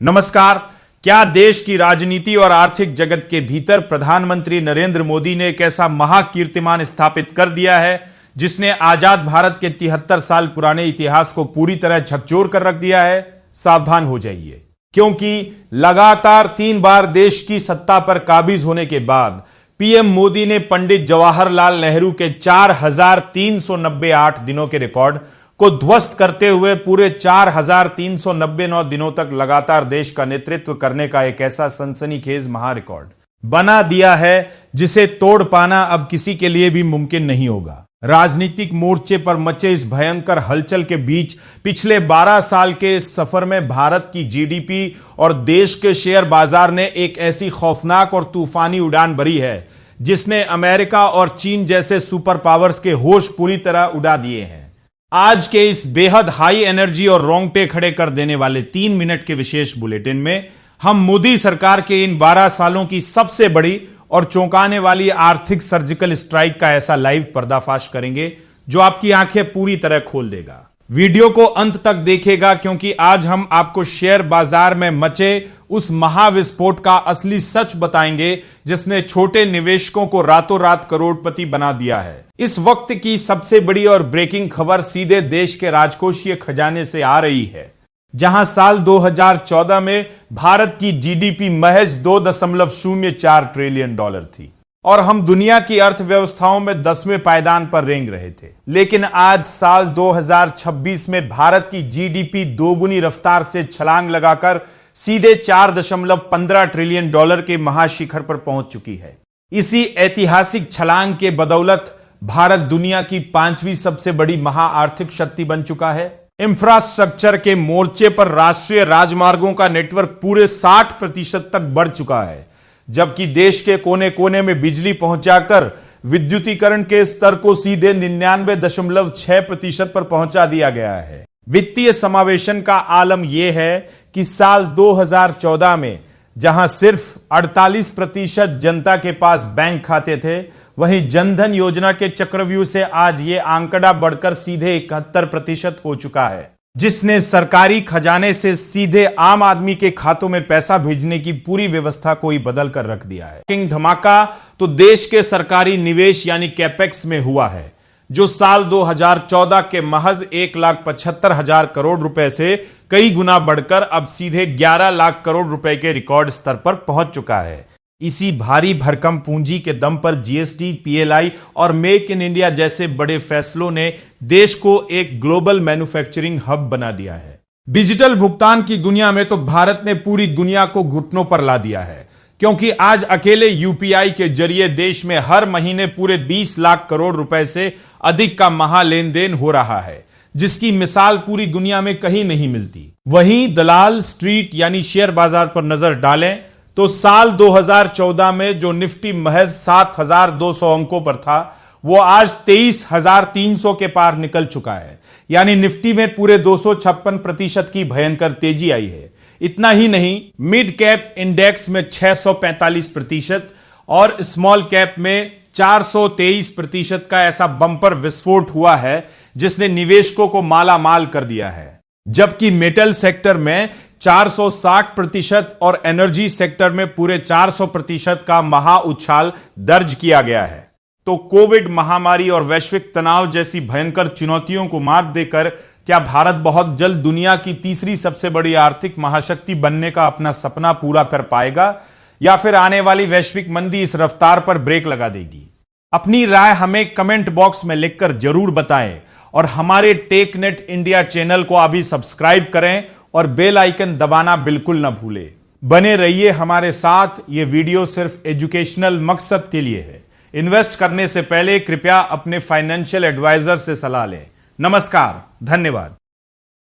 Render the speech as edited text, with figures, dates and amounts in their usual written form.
नमस्कार। क्या देश की राजनीति और आर्थिक जगत के भीतर प्रधानमंत्री नरेंद्र मोदी ने एक ऐसा महाकीर्तिमान स्थापित कर दिया है जिसने आजाद भारत के 73 साल पुराने इतिहास को पूरी तरह झकझोर कर रख दिया है? सावधान हो जाइए, क्योंकि लगातार 3 बार देश की सत्ता पर काबिज होने के बाद पीएम मोदी ने पंडित जवाहरलाल नेहरू के 4398 दिनों के रिकॉर्ड को ध्वस्त करते हुए पूरे 4399 दिनों तक लगातार देश का नेतृत्व करने का एक ऐसा सनसनीखेज महारिकॉर्ड बना दिया है जिसे तोड़ पाना अब किसी के लिए भी मुमकिन नहीं होगा। राजनीतिक मोर्चे पर मचे इस भयंकर हलचल के बीच पिछले 12 साल के इस सफर में भारत की जीडीपी और देश के शेयर बाजार ने एक ऐसी खौफनाक और तूफानी उड़ान भरी है जिसने अमेरिका और चीन जैसे सुपर पावर्स के होश पूरी तरह उड़ा दिए हैं। आज के इस बेहद हाई एनर्जी और रोंगटे खड़े कर देने वाले 3 मिनट के विशेष बुलेटिन में हम मोदी सरकार के इन 12 सालों की सबसे बड़ी और चौंकाने वाली आर्थिक सर्जिकल स्ट्राइक का ऐसा लाइव पर्दाफाश करेंगे जो आपकी आंखें पूरी तरह खोल देगा। वीडियो को अंत तक देखिएगा, क्योंकि आज हम आपको शेयर बाजार में मचे उस महाविस्फोट का असली सच बताएंगे जिसने छोटे निवेशकों को रातों रात करोड़पति बना दिया है। इस वक्त की सबसे बड़ी और ब्रेकिंग खबर सीधे देश के राजकोषीय खजाने से आ रही है, जहां साल 2014 में भारत की जीडीपी महज $2.04 ट्रिलियन थी और हम दुनिया की अर्थव्यवस्थाओं में 10वें पायदान पर रेंग रहे थे। लेकिन आज साल 2026 में भारत की जीडीपी दोगुनी रफ्तार से छलांग लगाकर सीधे $4.15 ट्रिलियन के महाशिखर पर पहुंच चुकी है। इसी ऐतिहासिक छलांग के बदौलत भारत दुनिया की 5वीं सबसे बड़ी महाआर्थिक शक्ति बन चुका है। इंफ्रास्ट्रक्चर के मोर्चे पर राष्ट्रीय राजमार्गों का नेटवर्क पूरे 60% तक बढ़ चुका है, जबकि देश के कोने कोने में बिजली पहुंचाकर विद्युतीकरण के स्तर को सीधे 99.6% पर पहुंचा दिया गया है। वित्तीय समावेशन का आलम यह है कि साल 2014 में जहां सिर्फ 48% जनता के पास बैंक खाते थे, वहीं जनधन योजना के चक्रव्यूह से आज यह आंकड़ा बढ़कर सीधे 71% हो चुका है, जिसने सरकारी खजाने से सीधे आम आदमी के खातों में पैसा भेजने की पूरी व्यवस्था को ही बदल कर रख दिया है। किंग धमाका तो देश के सरकारी निवेश यानी कैपेक्स में हुआ है, जो साल 2014 के महज 1,75,000 करोड़ रुपए से कई गुना बढ़कर अब सीधे 11 लाख करोड़ रुपए के रिकॉर्ड स्तर पर पहुंच चुका है। इसी भारी भरकम पूंजी के दम पर जीएसटी, पीएलआई और मेक इन इंडिया जैसे बड़े फैसलों ने देश को एक ग्लोबल मैन्युफैक्चरिंग हब बना दिया है। डिजिटल भुगतान की दुनिया में तो भारत ने पूरी दुनिया को घुटनों पर ला दिया है, क्योंकि आज अकेले यूपीआई के जरिए देश में हर महीने पूरे 20 लाख करोड़ रुपए से अधिक का महा लेन देन हो रहा है, जिसकी मिसाल पूरी दुनिया में कहीं नहीं मिलती। वहीं दलाल स्ट्रीट यानी शेयर बाजार पर नजर डालें तो साल 2014 में जो निफ्टी महज 7,200 अंकों पर था, वो आज 23,300 के पार निकल चुका है। यानी निफ्टी में पूरे 256% की भयंकर तेजी आई है। इतना ही नहीं, मिड कैप इंडेक्स में 645% और स्मॉल कैप में 423% का ऐसा बम्पर विस्फोट हुआ है जिसने निवेशकों को माला माल कर दिया है। जबकि मेटल सेक्टर में 460% और एनर्जी सेक्टर में पूरे 400% का महा उछाल दर्ज किया गया है। तो कोविड महामारी और वैश्विक तनाव जैसी भयंकर चुनौतियों को मात देकर क्या भारत बहुत जल्द दुनिया की तीसरी सबसे बड़ी आर्थिक महाशक्ति बनने का अपना सपना पूरा कर पाएगा, या फिर आने वाली वैश्विक मंदी इस रफ्तार पर ब्रेक लगा देगी? अपनी राय हमें कमेंट बॉक्स में लिखकर जरूर बताएं और हमारे टेकनेट इंडिया चैनल को अभी सब्सक्राइब करें और बेल आइकन दबाना बिल्कुल ना भूलें। बने रहिए हमारे साथ। यह वीडियो सिर्फ एजुकेशनल मकसद के लिए है। इन्वेस्ट करने से पहले कृपया अपने फाइनेंशियल एडवाइजर से सलाह लें। नमस्कार, धन्यवाद।